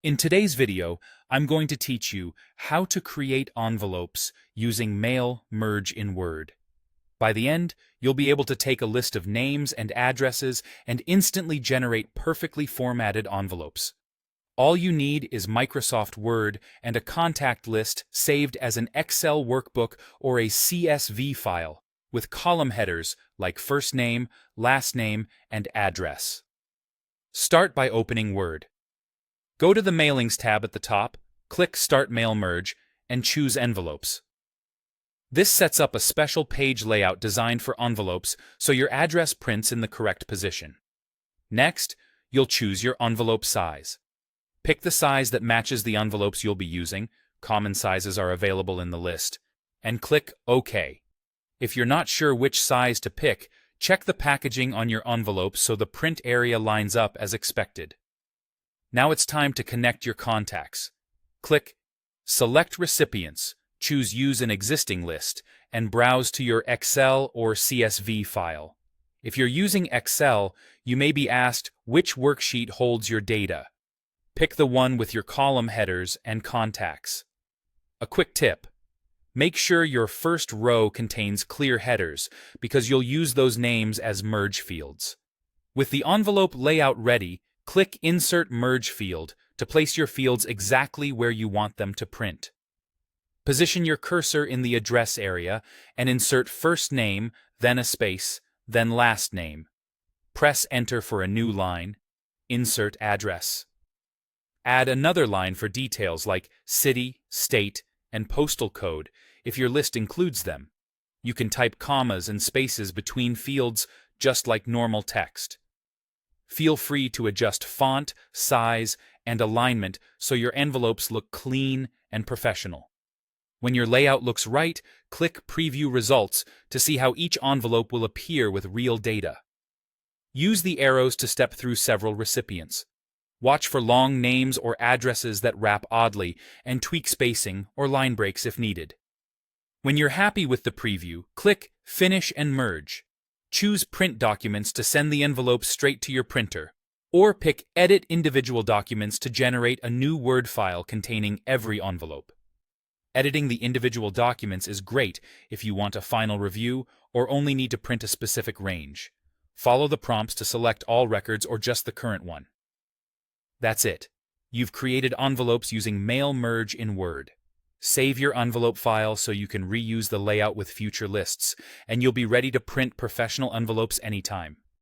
In today's video, I'm going to teach you how to create envelopes using Mail Merge in Word. By the end, you'll be able to take a list of names and addresses and instantly generate perfectly formatted envelopes. All you need is Microsoft Word and a contact list saved as an Excel workbook or a CSV file with column headers like first name, last name, and address. Start by opening Word. Go to the Mailings tab at the top, click Start Mail Merge, and choose Envelopes. This sets up a special page layout designed for envelopes so your address prints in the correct position. Next, you'll choose your envelope size. Pick the size that matches the envelopes you'll be using. Common sizes are available in the list. And click OK. If you're not sure which size to pick, check the packaging on your envelope so the print area lines up as expected. Now it's time to connect your contacts. Click Select Recipients, choose Use an Existing List, and browse to your Excel or CSV file. If you're using Excel, you may be asked which worksheet holds your data. Pick the one with your column headers and contacts. A quick tip: make sure your first row contains clear headers because you'll use those names as merge fields. With the envelope layout ready, click Insert Merge Field to place your fields exactly where you want them to print. Position your cursor in the address area and insert first name, then a space, then last name. Press Enter for a new line. Insert address. Add another line for details like city, state, and postal code if your list includes them. You can type commas and spaces between fields just like normal text. Feel free to adjust font, size, and alignment so your envelopes look clean and professional. When your layout looks right, click Preview Results to see how each envelope will appear with real data. Use the arrows to step through several recipients. Watch for long names or addresses that wrap oddly, and tweak spacing or line breaks if needed. When you're happy with the preview, click Finish and Merge. Choose Print Documents to send the envelope straight to your printer, or pick Edit Individual Documents to generate a new Word file containing every envelope. Editing the individual documents is great if you want a final review or only need to print a specific range. Follow the prompts to select all records or just the current one. That's it. You've created envelopes using Mail Merge in Word. Save your envelope file so you can reuse the layout with future lists, and you'll be ready to print professional envelopes anytime.